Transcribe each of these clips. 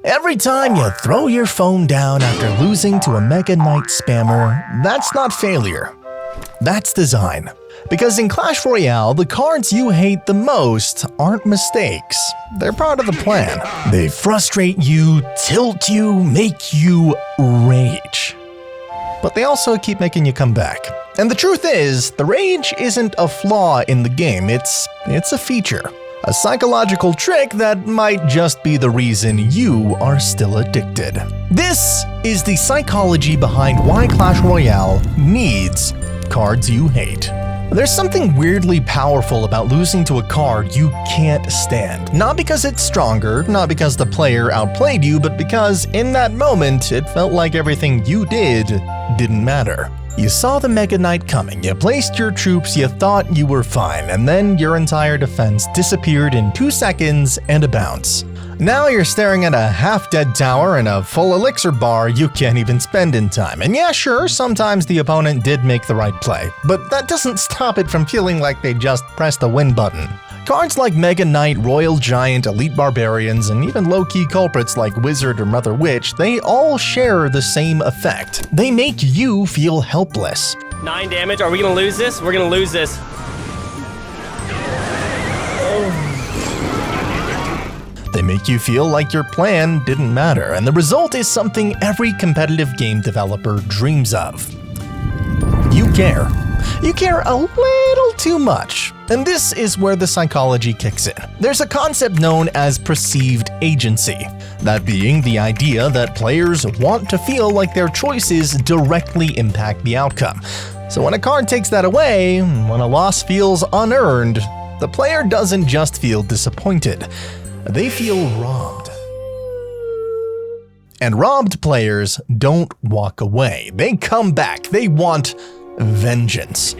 Every time you throw your phone down after losing to a Mega Knight spammer, that's not failure. That's design. Because in Clash Royale, the cards you hate the most aren't mistakes. They're part of the plan. They frustrate you, tilt you, make you rage. But they also keep making you come back. And the truth is, the rage isn't a flaw in the game, it's a feature. A psychological trick that might just be the reason you are still addicted. This is the psychology behind why Clash Royale needs cards you hate. There's something weirdly powerful about losing to a card you can't stand. Not because it's stronger, not because the player outplayed you, but because in that moment, it felt like everything you didn't matter. You saw the Mega Knight coming, you placed your troops, you thought you were fine, and then your entire defense disappeared in 2 seconds and a bounce. Now you're staring at a half-dead tower and a full elixir bar you can't even spend in time. And yeah, sure, sometimes the opponent did make the right play, but that doesn't stop it from feeling like they just pressed the win button. Cards like Mega Knight, Royal Giant, Elite Barbarians, and even low-key culprits like Wizard or Mother Witch, they all share the same effect. They make you feel helpless. 9 damage, are we gonna lose this? We're gonna lose this. They make you feel like your plan didn't matter, and the result is something every competitive game developer dreams of. You care. You care a little too much. And this is where the psychology kicks in. There's a concept known as perceived agency. That being the idea that players want to feel like their choices directly impact the outcome. So when a card takes that away, when a loss feels unearned, the player doesn't just feel disappointed. They feel robbed. And robbed players don't walk away. They come back. They want vengeance.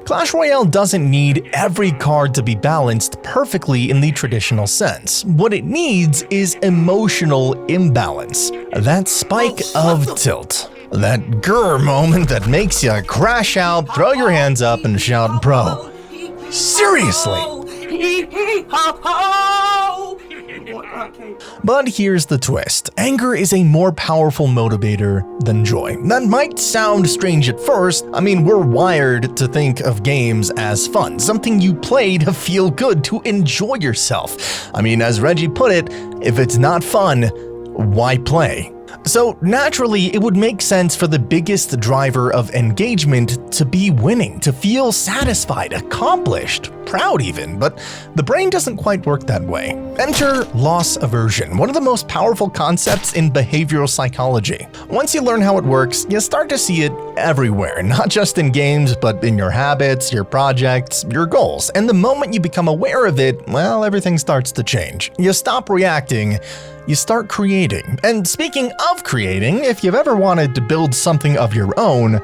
Clash Royale doesn't need every card to be balanced perfectly in the traditional sense. What it needs is emotional imbalance. That spike of tilt. That grr moment that makes you crash out, throw your hands up, and shout, "Bro, seriously?" But here's the twist. Anger is a more powerful motivator than joy. That might sound strange at first. I mean, we're wired to think of games as fun, something you play to feel good, to enjoy yourself. I mean, as Reggie put it, if it's not fun, why play? So naturally, it would make sense for the biggest driver of engagement to be winning, to feel satisfied, accomplished, proud even, but the brain doesn't quite work that way. Enter loss aversion, one of the most powerful concepts in behavioral psychology. Once you learn how it works, you start to see it everywhere, not just in games, but in your habits, your projects, your goals. And the moment you become aware of it, well, everything starts to change. You stop reacting, you start creating. And speaking of creating, if you've ever wanted to build something of your own,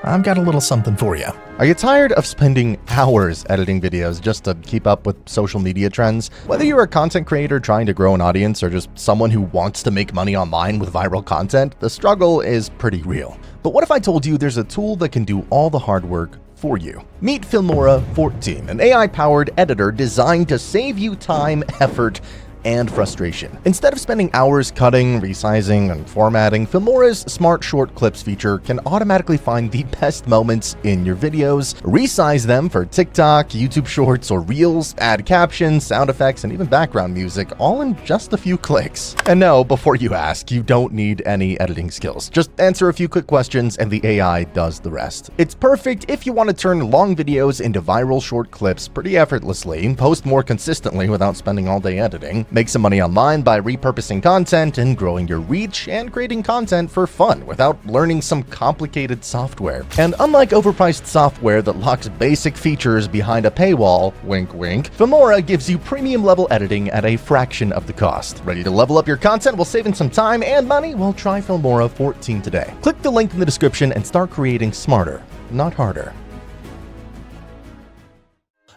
I've got a little something for you. Are you tired of spending hours editing videos just to keep up with social media trends? Whether you're a content creator trying to grow an audience or just someone who wants to make money online with viral content, the struggle is pretty real. But what if I told you there's a tool that can do all the hard work for you? Meet Filmora 14, an AI-powered editor designed to save you time, effort, and frustration. Instead of spending hours cutting, resizing, and formatting, Filmora's Smart Short Clips feature can automatically find the best moments in your videos, resize them for TikTok, YouTube Shorts, or Reels, add captions, sound effects, and even background music, all in just a few clicks. And no, before you ask, you don't need any editing skills. Just answer a few quick questions and the AI does the rest. It's perfect if you want to turn long videos into viral short clips pretty effortlessly, post more consistently without spending all day editing, make some money online by repurposing content and growing your reach, and creating content for fun without learning some complicated software. And unlike overpriced software that locks basic features behind a paywall, wink wink, Filmora gives you premium level editing at a fraction of the cost. Ready to level up your content while saving some time and money? Well, try Filmora 14 today. Click the link in the description and start creating smarter, not harder.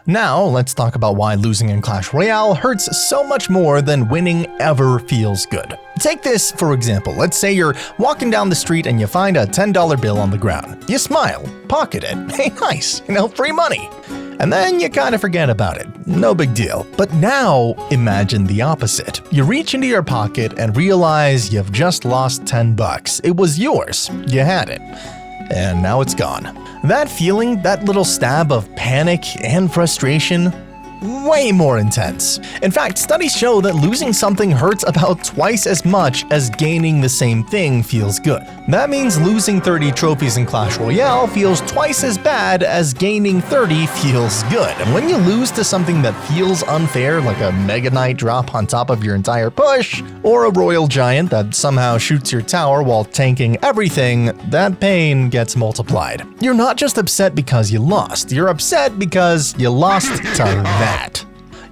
Now, let's talk about why losing in Clash Royale hurts so much more than winning ever feels good. Take this for example. Let's say you're walking down the street and you find a $10 bill on the ground. You smile, pocket it. Hey, nice, free money. And then you kind of forget about it. No big deal. But now, imagine the opposite. You reach into your pocket and realize you've just lost 10 bucks. It was yours. You had it. And now it's gone. That feeling, that little stab of panic and frustration, way more intense. In fact, studies show that losing something hurts about twice as much as gaining the same thing feels good. That means losing 30 trophies in Clash Royale feels twice as bad as gaining 30 feels good. And when you lose to something that feels unfair, like a Mega Knight drop on top of your entire push, or a Royal Giant that somehow shoots your tower while tanking everything, that pain gets multiplied. You're not just upset because you lost, you're upset because you lost to that.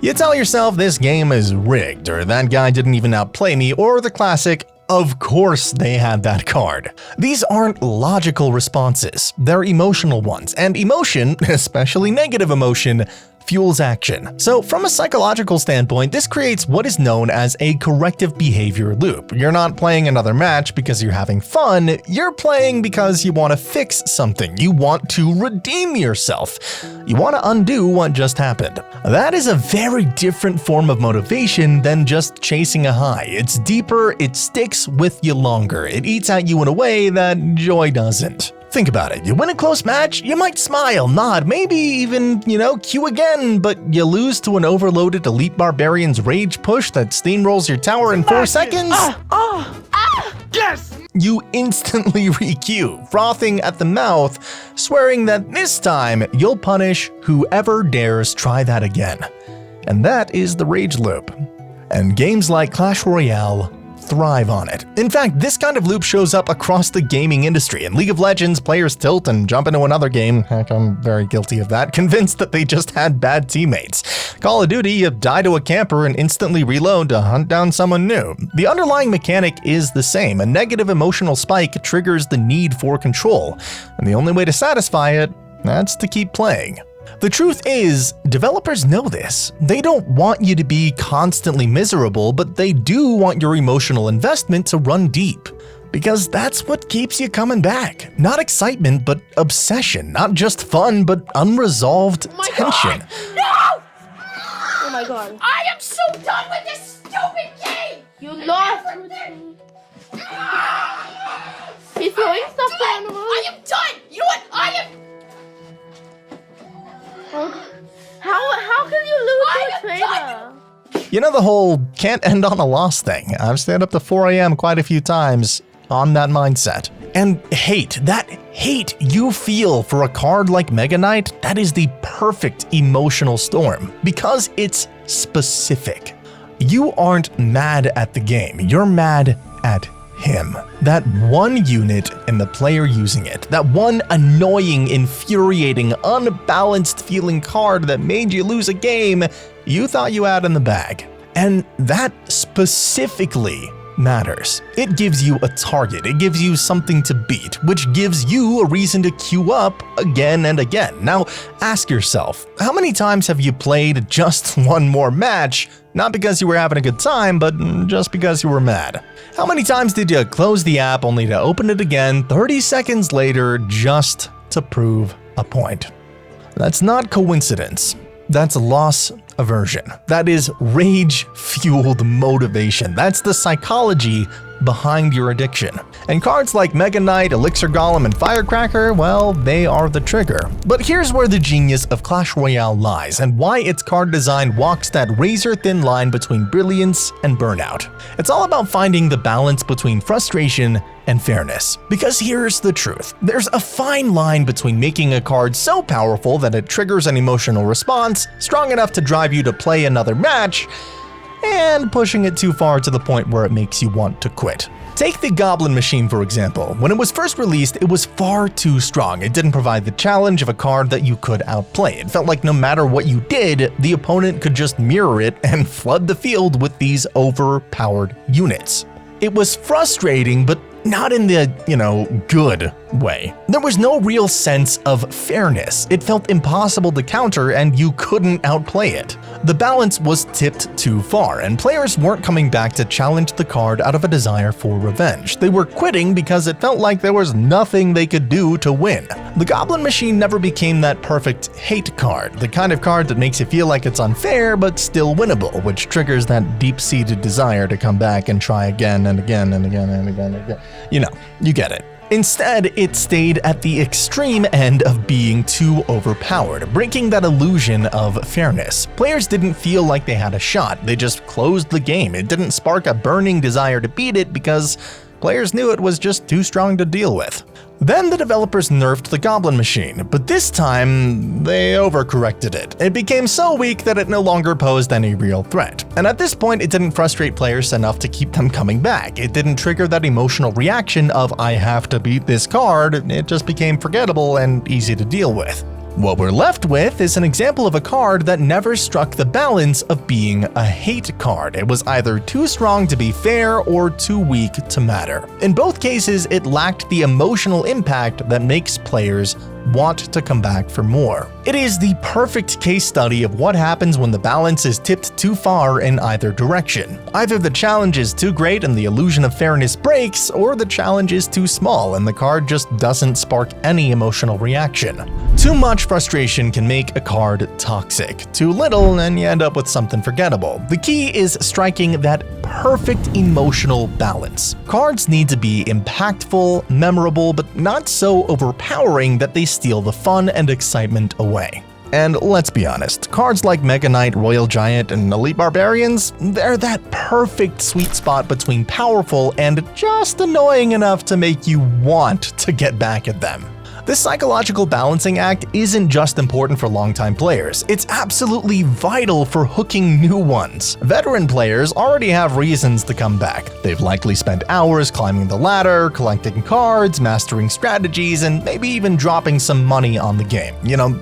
You tell yourself this game is rigged, or that guy didn't even outplay me, or the classic, of course they had that card. These aren't logical responses, they're emotional ones, and emotion, especially negative emotion, fuels action. So from a psychological standpoint, this creates what is known as a corrective behavior loop. You're not playing another match because you're having fun, you're playing because you want to fix something, you want to redeem yourself, you want to undo what just happened. That is a very different form of motivation than just chasing a high. It's deeper, it sticks with you longer, it eats at you in a way that joy doesn't. Think about it. You win a close match, you might smile, nod, maybe even, queue again, but you lose to an overloaded Elite Barbarian's rage push that steamrolls your tower in 4 seconds? Yes! You instantly re-queue, frothing at the mouth, swearing that this time you'll punish whoever dares try that again. And that is the rage loop. And games like Clash Royale thrive on it. In fact, this kind of loop shows up across the gaming industry. In League of Legends, players tilt and jump into another game. Heck, I'm very guilty of that, convinced that they just had bad teammates. Call of Duty, you die to a camper and instantly reload to hunt down someone new. The underlying mechanic is the same. A negative emotional spike triggers the need for control, and the only way to satisfy it, that's to keep playing. The truth is, developers know this. They don't want you to be constantly miserable, but they do want your emotional investment to run deep. Because that's what keeps you coming back. Not excitement, but obsession. Not just fun, but unresolved tension. God. No! Oh my god. I am so done with this stupid game! You lost. He's throwing stuff down the road. I am done! You know what? I am... How can you lose to a trainer? You know the whole can't end on a loss thing. I've stayed up to 4 a.m. quite a few times on that mindset. And that hate you feel for a card like Mega Knight, that is the perfect emotional storm because it's specific. You aren't mad at the game, you're mad at him. That one unit and the player using it. That one annoying, infuriating, unbalanced feeling card that made you lose a game you thought you had in the bag. And that specifically matters. It gives you a target, it gives you something to beat, which gives you a reason to queue up again and again. Now, ask yourself, how many times have you played just one more match, not because you were having a good time, but just because you were mad? How many times did you close the app only to open it again 30 seconds later just to prove a point? That's not coincidence. That's loss aversion. That is rage-fueled motivation. That's the psychology behind your addiction. And cards like Mega Knight, Elixir Golem, and Firecracker, well, they are the trigger. But here's where the genius of Clash Royale lies, and why its card design walks that razor-thin line between brilliance and burnout. It's all about finding the balance between frustration and fairness. Because here's the truth. There's a fine line between making a card so powerful that it triggers an emotional response, strong enough to drive you to play another match, and pushing it too far to the point where it makes you want to quit. Take the Goblin Machine for example. When it was first released, it was far too strong. It didn't provide the challenge of a card that you could outplay. It felt like no matter what you did, the opponent could just mirror it and flood the field with these overpowered units. It was frustrating, but not in the, good way. There was no real sense of fairness. It felt impossible to counter and you couldn't outplay it. The balance was tipped too far, and players weren't coming back to challenge the card out of a desire for revenge. They were quitting because it felt like there was nothing they could do to win. The Goblin Machine never became that perfect hate card, the kind of card that makes you feel like it's unfair but still winnable, which triggers that deep-seated desire to come back and try again and again and again and again and again. You get it. Instead, it stayed at the extreme end of being too overpowered, breaking that illusion of fairness. Players didn't feel like they had a shot, they just closed the game. It didn't spark a burning desire to beat it because players knew it was just too strong to deal with. Then the developers nerfed the Goblin Machine, but this time they overcorrected it. It became so weak that it no longer posed any real threat. And at this point, it didn't frustrate players enough to keep them coming back. It didn't trigger that emotional reaction of "I have to beat this card." It just became forgettable and easy to deal with. What we're left with is an example of a card that never struck the balance of being a hate card. It was either too strong to be fair or too weak to matter. In both cases, it lacked the emotional impact that makes players want to come back for more. It is the perfect case study of what happens when the balance is tipped too far in either direction. Either the challenge is too great and the illusion of fairness breaks, or the challenge is too small and the card just doesn't spark any emotional reaction. Too much frustration can make a card toxic. Too little and you end up with something forgettable. The key is striking that perfect emotional balance. Cards need to be impactful, memorable, but not so overpowering that they steal the fun and excitement away. And let's be honest, cards like Mega Knight, Royal Giant, and Elite Barbarians, they're that perfect sweet spot between powerful and just annoying enough to make you want to get back at them. This psychological balancing act isn't just important for longtime players, it's absolutely vital for hooking new ones. Veteran players already have reasons to come back. They've likely spent hours climbing the ladder, collecting cards, mastering strategies, and maybe even dropping some money on the game.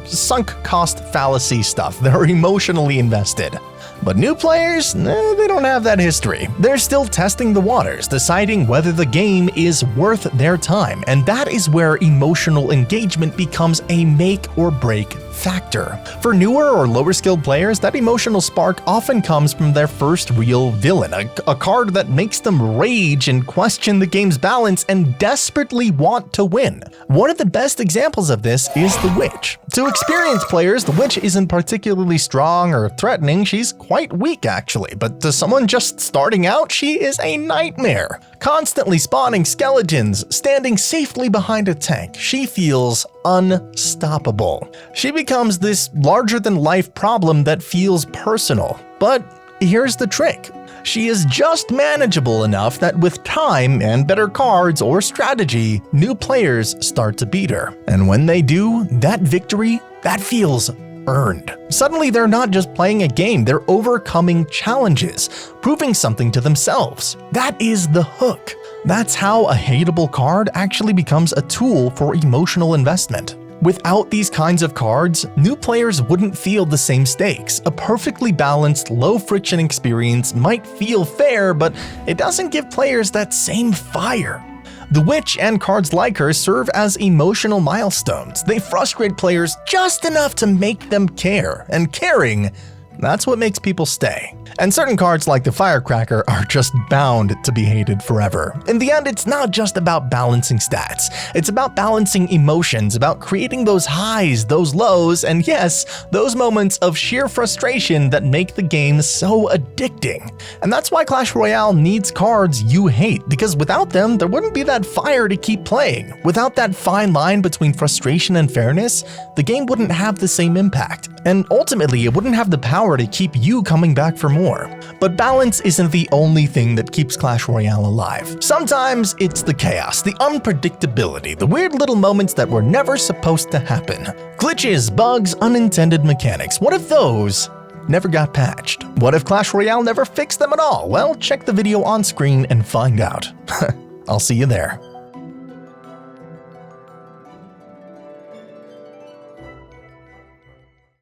Sunk cost fallacy stuff. They're emotionally invested. But new players, they don't have that history. They're still testing the waters, deciding whether the game is worth their time, and that is where emotional engagement becomes a make or break factor. For newer or lower skilled players, that emotional spark often comes from their first real villain, a card that makes them rage and question the game's balance and desperately want to win. One of the best examples of this is the Witch. To experienced players, the Witch isn't particularly strong or threatening, she's quite weak actually, but to someone just starting out, she is a nightmare. Constantly spawning skeletons, standing safely behind a tank, she feels unstoppable. She becomes this larger-than-life problem that feels personal. But here's the trick. She is just manageable enough that with time and better cards or strategy, new players start to beat her. And when they do, that victory, that feels earned. Suddenly they're not just playing a game, they're overcoming challenges, proving something to themselves. That is the hook. That's how a hateable card actually becomes a tool for emotional investment. Without these kinds of cards, new players wouldn't feel the same stakes. A perfectly balanced, low-friction experience might feel fair, but it doesn't give players that same fire. The Witch and cards like her serve as emotional milestones. They frustrate players just enough to make them care, and caring, that's what makes people stay. And certain cards like the Firecracker are just bound to be hated forever. In the end, it's not just about balancing stats. It's about balancing emotions, about creating those highs, those lows, and yes, those moments of sheer frustration that make the game so addicting. And that's why Clash Royale needs cards you hate, because without them, there wouldn't be that fire to keep playing. Without that fine line between frustration and fairness, the game wouldn't have the same impact. And ultimately, it wouldn't have the power to keep you coming back for more. But balance isn't the only thing that keeps Clash Royale alive. Sometimes it's the chaos, the unpredictability, the weird little moments that were never supposed to happen. Glitches, bugs, unintended mechanics. What if those never got patched? What if Clash Royale never fixed them at all? Well, check the video on screen and find out. I'll see you there.